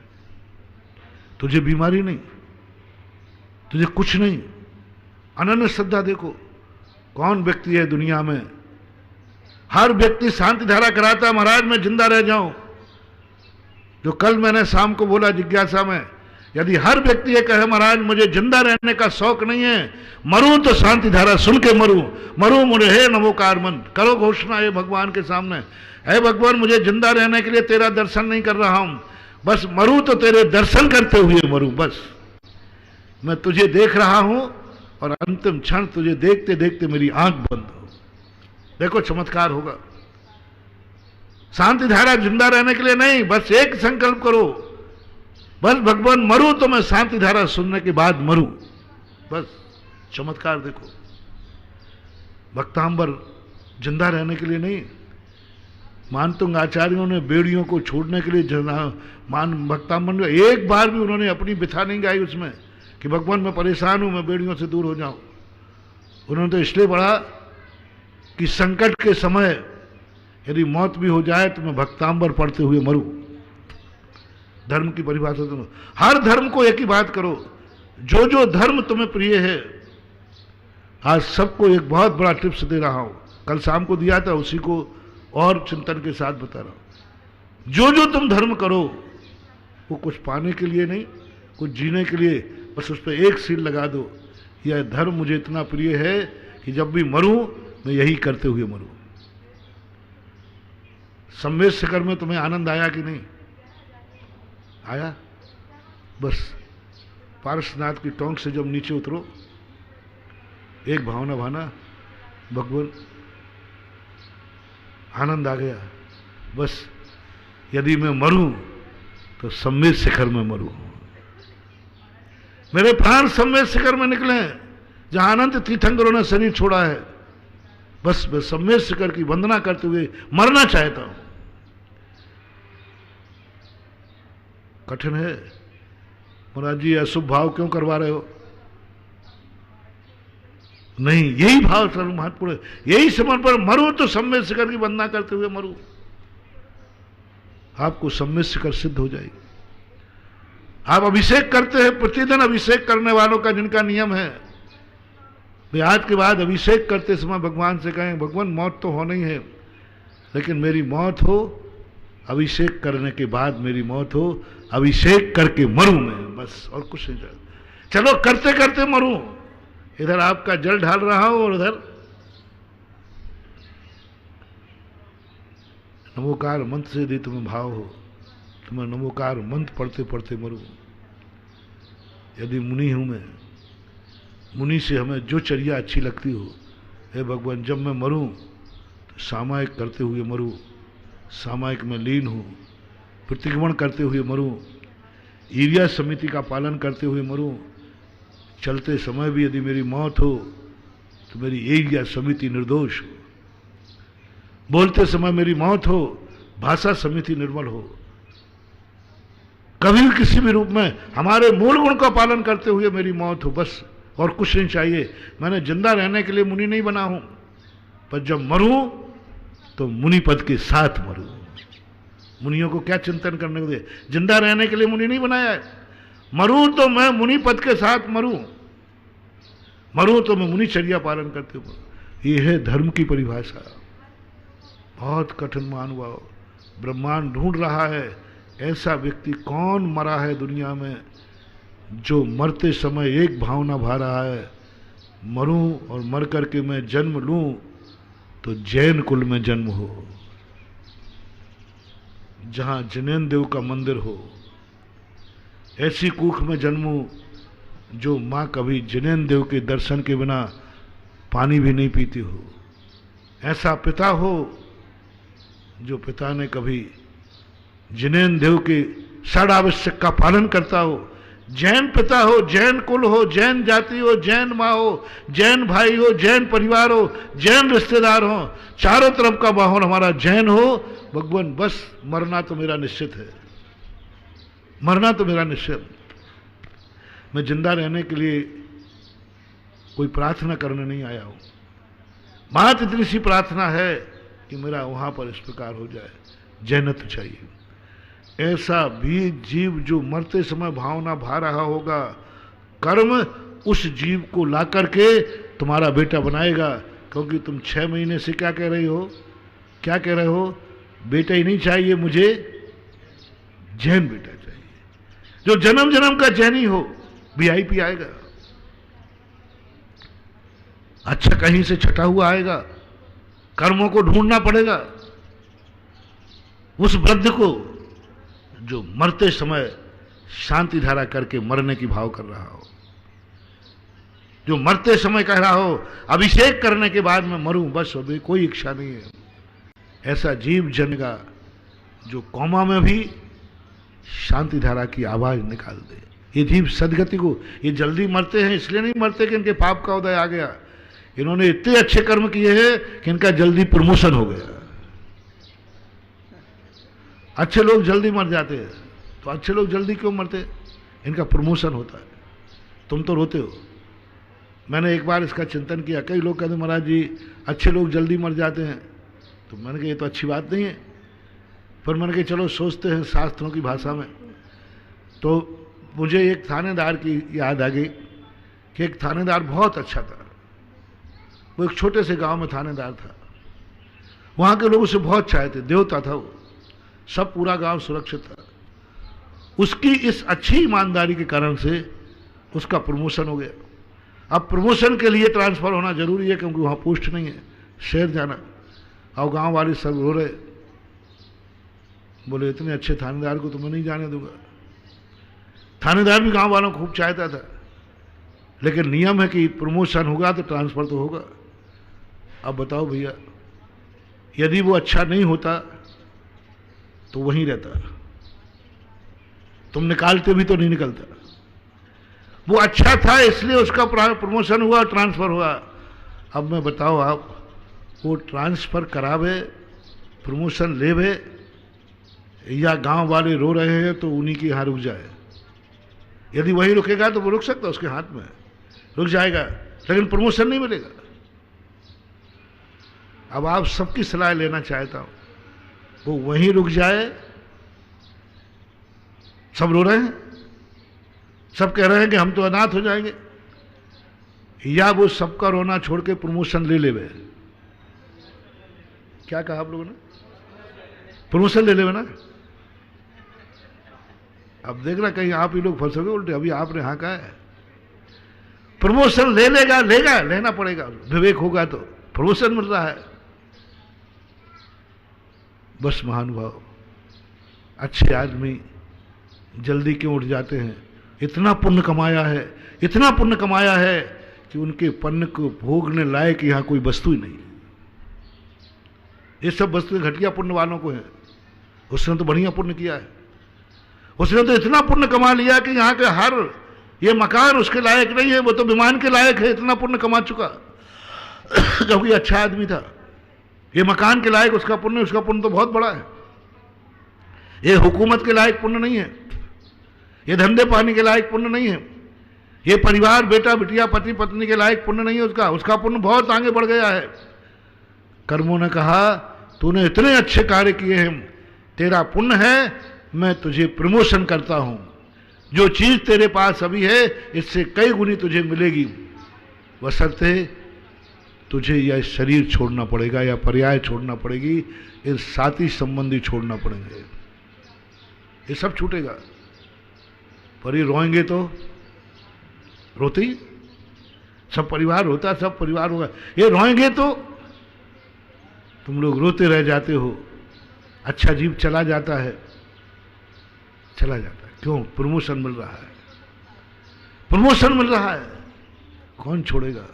तुझे बीमारी नहीं, तुझे कुछ नहीं। अनन्य श्रद्धा देखो, कौन व्यक्ति है दुनिया में, हर व्यक्ति शांति धारा कराता है महाराज मैं जिंदा रह जाऊं। जो कल मैंने शाम को बोला जिज्ञासा में, यदि हर व्यक्ति ये कहे महाराज मुझे जिंदा रहने का शौक नहीं है, मरूं तो शांति धारा सुन के मरूं मुझे हे नमोकार मंत्र करो घोषणा है भगवान के सामने, हे भगवान मुझे जिंदा रहने के लिए तेरा दर्शन नहीं कर रहा हूं, बस मरूं तो तेरे दर्शन करते हुए मरूं। बस मैं तुझे देख रहा हूं और अंतिम क्षण तुझे देखते देखते मेरी आंख बंद हो। देखो चमत्कार होगा। शांति धारा जिंदा रहने के लिए नहीं, बस एक संकल्प करो, बस भगवान मरूं तो मैं शांति धारा सुनने के बाद मरूं। बस चमत्कार देखो। भक्तांबर जिंदा रहने के लिए नहीं, मानतुंग आचार्यों ने बेड़ियों को छोड़ने के लिए भक्तांबर एक बार भी उन्होंने अपनी बिथा नहीं गाई उसमें कि भगवान मैं परेशान हूं, मैं बेड़ियों से दूर हो जाऊं। उन्होंने तो इसलिए पढ़ा कि संकट के समय यदि मौत भी हो जाए तो मैं भक्तांबर पढ़ते हुए मरूं। धर्म की परिभाषा सुनो, हर धर्म को एक ही बात करो, जो जो धर्म तुम्हें प्रिय है। आज सबको एक बहुत बड़ा टिप्स दे रहा हूं, कल शाम को दिया था, उसी को और चिंतन के साथ बता रहा हूं। जो जो तुम धर्म करो वो कुछ पाने के लिए नहीं, कुछ जीने के लिए, बस उस पर एक सील लगा दो, यह धर्म मुझे इतना प्रिय है कि जब भी मरूं मैं यही करते हुए मरूं। संवेद शिखर में तुम्हें आनंद आया कि नहीं आया? बस पार्श्वनाथ की टोंक से जब नीचे उतरो, एक भावना भाना भगवान आनंद आ गया। बस यदि मैं मरूं तो संवेद शिखर में मरूं। मेरे प्राण संवेद शिखर में निकले जहां अनंत तीर्थंकरों ने शरीर छोड़ा है। बस मैं संवेद शिखर की वंदना करते हुए मरना चाहता हूं। कठिन है महाराज जी, अशुभ भाव क्यों करवा रहे हो? नहीं, यही भाव सर्व महत्वपूर्ण है, यही समर्पण। मरूं तो संवेद शिखर की वंदना करते हुए मरूं, आपको संवेद शिखर सिद्ध हो जाएगी। आप अभिषेक करते हैं, प्रतिदिन अभिषेक करने वालों का जिनका नियम है, वे आज के बाद अभिषेक करते समय भगवान से कहें भगवान मौत तो होनी है, लेकिन मेरी मौत हो अभिषेक करने के बाद, मेरी मौत हो अभिषेक करके मरूं मैं, बस और कुछ नहीं चाहिए। चलो करते करते मरूं, इधर आपका जल ढाल रहा हूं और उधर नमोकार मंत्र से यदि तुम्हें भाव हो तो मैं नमोकार मंत्र पढ़ते पढ़ते मरूं। यदि मुनि हूं मैं, मुनि से हमें जो चर्या अच्छी लगती हो, हे भगवान जब मैं मरूं तो सामायिक करते हुए मरूं, सामायिक में लीन हूं, प्रतिक्रमण करते हुए मरूं, ईर्या समिति का पालन करते हुए मरूं। चलते समय भी यदि मेरी मौत हो तो मेरी ईर्या समिति निर्दोष हो, बोलते समय मेरी मौत हो भाषा समिति निर्मल हो, कभी भी किसी भी रूप में हमारे मूल गुण का पालन करते हुए मेरी मौत हो, बस और कुछ नहीं चाहिए। मैंने जिंदा रहने के लिए मुनि नहीं बना हूं, पर जब मरूं तो मुनि पद के साथ मरूं। मुनियों को क्या चिंतन करने को दे, जिंदा रहने के लिए मुनि नहीं बनाया है। मरूं तो मैं मुनि पद के साथ मरूं, मरूं तो मैं मुनिचर्या पालन करते हुए। ये है धर्म की परिभाषा। बहुत कठिन महानुभाव, ब्रह्मांड ढूंढ रहा है ऐसा व्यक्ति कौन मरा है दुनिया में जो मरते समय एक भावना भा रहा है, मरूं और मर करके मैं जन्म लूं तो जैन कुल में जन्म हो, जहां जिनेन्द्र देव का मंदिर हो। ऐसी कूख में जन्मूं जो माँ कभी जिनेन्द्र देव के दर्शन के बिना पानी भी नहीं पीती हो। ऐसा पिता हो जो पिता ने कभी जिनेन्द्र देव के षड आवश्यक का पालन करता हो। जैन पिता हो, जैन कुल हो, जैन जाति हो, जैन माँ हो, जैन भाई हो, जैन परिवार हो, जैन रिश्तेदार हो, चारों तरफ का माहौल हमारा जैन हो। भगवान बस मरना तो मेरा निश्चित है, मरना तो मेरा निश्चित। मैं जिंदा रहने के लिए कोई प्रार्थना करने नहीं आया हूं। मात्र इतनी सी प्रार्थना है कि मेरा वहां पर इस प्रकार हो जाए, जैनत्व चाहिए। ऐसा भी जीव जो मरते समय भावना भा रहा होगा, कर्म उस जीव को ला करके तुम्हारा बेटा बनाएगा। क्योंकि तुम 6 महीने से क्या कह रही हो, क्या कह रहे हो, बेटा ही नहीं चाहिए मुझे, जैन बेटा चाहिए, जो जन्म जन्म का जैनी हो। वीआईपी आएगा, अच्छा कहीं से छटा हुआ आएगा, कर्मों को ढूंढना पड़ेगा। उस वृद्ध को जो मरते समय शांति धारा करके मरने की भाव कर रहा हो, जो मरते समय कह रहा हो अभिषेक करने के बाद मैं मरूं, बस अभी कोई इच्छा नहीं है। ऐसा जीव जनेगा जो कोमा में भी शांति धारा की आवाज निकाल दे। ये जीव सदगति को, ये जल्दी मरते हैं इसलिए नहीं मरते कि इनके पाप का उदय आ गया। इन्होंने इतने अच्छे कर्म किए हैं कि इनका जल्दी प्रमोशन हो गया। अच्छे लोग जल्दी मर जाते हैं, तो अच्छे लोग जल्दी क्यों मरते, इनका प्रमोशन होता है। तुम तो रोते हो। मैंने एक बार इसका चिंतन किया, कई लोग कहते महाराज जी अच्छे लोग जल्दी मर जाते हैं, तो मैंने कहा ये तो अच्छी बात नहीं है। पर मैंने कहा चलो सोचते हैं शास्त्रों की भाषा में। तो मुझे एक थानेदार की याद आ गई कि एक थानेदार बहुत अच्छा था। वो एक छोटे से गांव में थानेदार था। वहां के लोग उसे बहुत चाहते, देवता था वो, सब पूरा गांव सुरक्षित था। उसकी इस अच्छी ईमानदारी के कारण से उसका प्रमोशन हो गया। अब प्रमोशन के लिए ट्रांसफर होना जरूरी है क्योंकि वहां पोस्ट नहीं है, शहर जाना। और गांव वाले सब रो रहे, बोले इतने अच्छे थानेदार को तो मैं नहीं जाने दूंगा। थानेदार भी गांव वालों को खूब चाहता था, लेकिन नियम है कि प्रमोशन होगा तो ट्रांसफर तो होगा। अब बताओ भैया, यदि वो अच्छा नहीं होता तो वहीं रहता, तुम निकालते भी तो नहीं निकलता। वो अच्छा था इसलिए उसका प्रमोशन हुआ, ट्रांसफर हुआ। अब मैं बताओ आप, वो ट्रांसफर करावे, प्रमोशन लेवे, या गांव वाले रो रहे हैं तो उन्हीं की यहाँ रुक जाए। यदि वही रुकेगा तो वो रुक सकता, उसके हाथ में रुक जाएगा, लेकिन प्रमोशन नहीं मिलेगा। अब आप सबकी सलाह लेना चाहता हूं, वो वहीं रुक जाए। सब रो रहे हैं, सब कह रहे हैं कि हम तो अनाथ हो जाएंगे, या वो सबका रोना छोड़ के प्रमोशन ले लेवे। क्या कहा आप लोगों ने, प्रमोशन ले लेवे ना। अब देखना कहीं आप ही लोग फंसोगे उल्टे। अभी आपने हाँ कहा है, प्रमोशन ले लेगा, लेगा, लेना पड़ेगा, विवेक होगा तो प्रमोशन मिल रहा है। बस महानुभाव, अच्छे आदमी जल्दी क्यों उठ जाते हैं। इतना पुण्य कमाया है, इतना पुण्य कमाया है कि उनके पुण्य को भोगने लायक यहां कोई वस्तु ही नहीं। ये सब वस्तुएं घटिया पुण्य वालों को है। उसने तो बढ़िया पुण्य किया है, उसने तो इतना पुण्य कमा लिया कि यहाँ के हर ये मकान उसके लायक नहीं है, वो तो विमान के लायक है, इतना पुण्य कमा चुका क्योंकि अच्छा आदमी था। ये मकान के लायक उसका पुण्य तो बहुत बड़ा है। ये हुकूमत के लायक पुण्य नहीं है, ये धंधे पानी के लायक पुण्य नहीं है, ये परिवार बेटा बिटिया पति पत्नी के लायक पुण्य नहीं है। उसका पुण्य बहुत आगे बढ़ गया है। कर्मों ने कहा तूने इतने अच्छे कार्य किए हैं, तेरा पुण्य है, मैं तुझे प्रमोशन करता हूं, जो चीज तेरे पास अभी है इससे कई गुनी तुझे मिलेगी, बशर्ते तुझे यह शरीर छोड़ना पड़ेगा या पर्याय छोड़ना पड़ेगी, ये साथी संबंधी छोड़ना पड़ेंगे, ये सब छूटेगा। पर ये रोएंगे तो रोते ही, सब परिवार होता, सब परिवार होगा, ये रोएंगे तो तुम लोग रोते रह जाते हो, अच्छा जीव चला जाता है, चला जाता है। क्यों? प्रमोशन मिल रहा है, प्रमोशन मिल रहा है, कौन छोड़ेगा?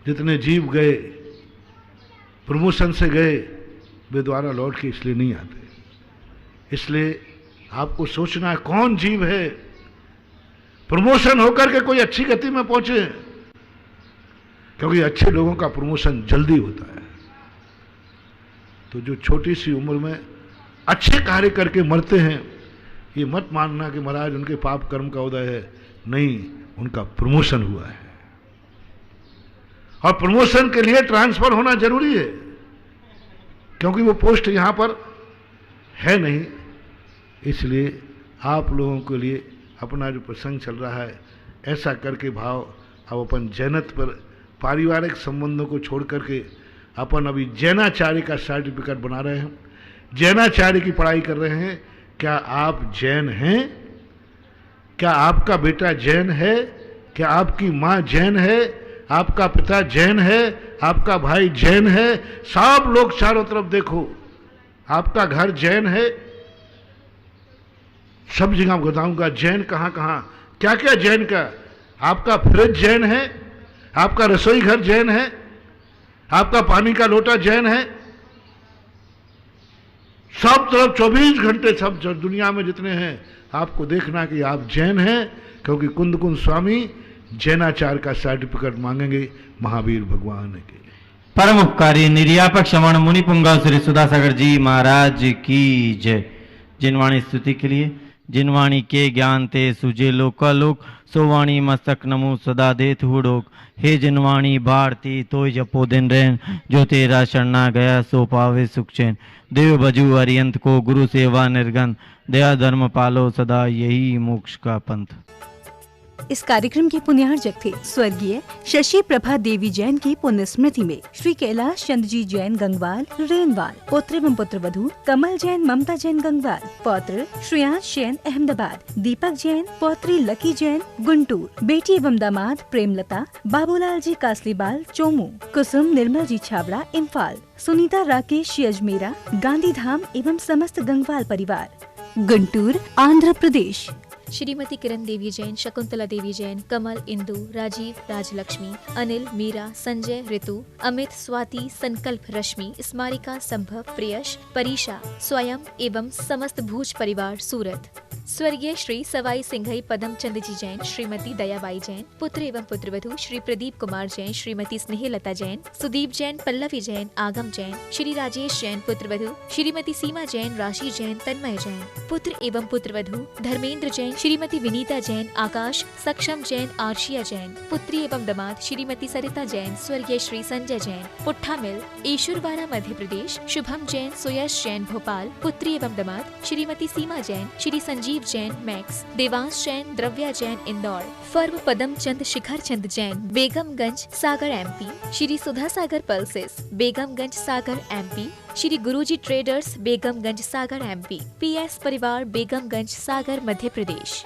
जितने जीव गए प्रमोशन से गए, वे द्वारा लौट के इसलिए नहीं आते। इसलिए आपको सोचना है कौन जीव है प्रमोशन होकर के कोई अच्छी गति में पहुंचे, क्योंकि अच्छे लोगों का प्रमोशन जल्दी होता है। तो जो छोटी सी उम्र में अच्छे कार्य करके मरते हैं, ये मत मानना कि महाराज उनके पाप कर्म का उदय है, नहीं, उनका प्रमोशन हुआ है। और प्रमोशन के लिए ट्रांसफर होना जरूरी है, क्योंकि वो पोस्ट यहां पर है नहीं। इसलिए आप लोगों के लिए अपना जो प्रसंग चल रहा है, ऐसा करके भाव अब अपन जैनत्व पर पारिवारिक संबंधों को छोड़ करके अपन अभी जैनाचार्य का सर्टिफिकेट बना रहे हैं, जैनाचार्य की पढ़ाई कर रहे हैं। क्या आप जैन हैं? क्या आपका बेटा जैन है? क्या आपकी माँ जैन है? आपका पिता जैन है? आपका भाई जैन है? सब लोग चारों तरफ देखो, आपका घर जैन है? सब जगह बताऊंगा जैन कहाँ कहाँ, क्या क्या जैन का। आपका फ्रिज जैन है? आपका रसोई घर जैन है? आपका पानी का लोटा जैन है? सब तरफ 24 घंटे सब दुनिया में जितने हैं, आपको देखना कि आप जैन हैं, क्योंकि कुंद कुंद स्वामी जैनाचार्य का सर्टिफिकेट मांगेंगे महावीर भगवान के।
परम उपकारी निर्यापक श्रवण मुनि पुंगव श्री सुधासागर जी महाराज की जय। जिनवाणी स्तुति के लिए, जिनवाणी के ज्ञान ते सुजे लोकालोक, सोवाणी मस्तक नमो सदा देत हुडोक। हे जिनवाणी भारती तो जपो दिन रैन, जो तेरा शरणा गया सो पावे सुख चैन। देव बजू अरियंत को गुरु सेवा निर्गन, दया धर्म पालो सदा यही मोक्ष का पंथ।
इस कार्यक्रम के पुण्यार्जक थे स्वर्गीय शशि प्रभा देवी जैन की पुण्य स्मृति में श्री कैलाश चंद्र जी जैन गंगवाल रेनवाल, पुत्र एवं पुत्र वधू कमल जैन ममता जैन गंगवाल, पौत्र श्रेयांश जैन अहमदाबाद, दीपक जैन, पौत्री लकी जैन गुंटूर, बेटी एवं दामाद प्रेमलता, बाबूलाल जी कासलीबाल चोमू, कुसुम निर्मल जी छाबड़ा इम्फाल, सुनीता राकेश अजमेरा गांधीधाम एवं समस्त गंगवाल परिवार गुंटूर आंध्र प्रदेश।
श्रीमती किरण देवी जैन, शकुंतला देवी जैन, कमल, इंदु, राजीव, राजलक्ष्मी, अनिल, मीरा, संजय, ऋतु, अमित, स्वाति, संकल्प, रश्मि, स्मारिका, संभव, प्रियश, परीशा, स्वयं एवं समस्त भूज परिवार सूरत। स्वर्गीय श्री सवाई सिंघई पदम चंद जी जैन, श्रीमती दयाबाई जैन, पुत्र एवं पुत्रवधू श्री प्रदीप कुमार जैन, श्रीमती स्नेहलता जैन, सुदीप जैन, पल्लवी जैन, आगम जैन, श्री राजेश जैन, पुत्रवधू श्रीमती सीमा जैन, राशि जैन, तन्मय जैन, पुत्र एवं पुत्रवधू धर्मेंद्र जैन, श्रीमती विनीता जैन, आकाश, सक्षम जैन, आर्शिया जैन, पुत्री एवं दामाद श्रीमती सरिता जैन, स्वर्गीय श्री संजय जैन, पुट्ठा मिल, ईश्वरवाड़ा मध्य प्रदेश, शुभम जैन, सुयश जैन, भोपाल, पुत्री एवं दामाद श्रीमती सीमा जैन, श्री संजीव जैन, मैक्स, देवांश जैन, द्रव्या जैन, इंदौर, फर्म पदम चंद शिखर चंद जैन, बेगमगंज सागर एमपी, श्री सुधा सागर पल्सेस, बेगमगंज सागर एमपी, श्री गुरुजी ट्रेडर्स, बेगमगंज सागर एमपी, पीएस परिवार, बेगमगंज सागर मध्य प्रदेश।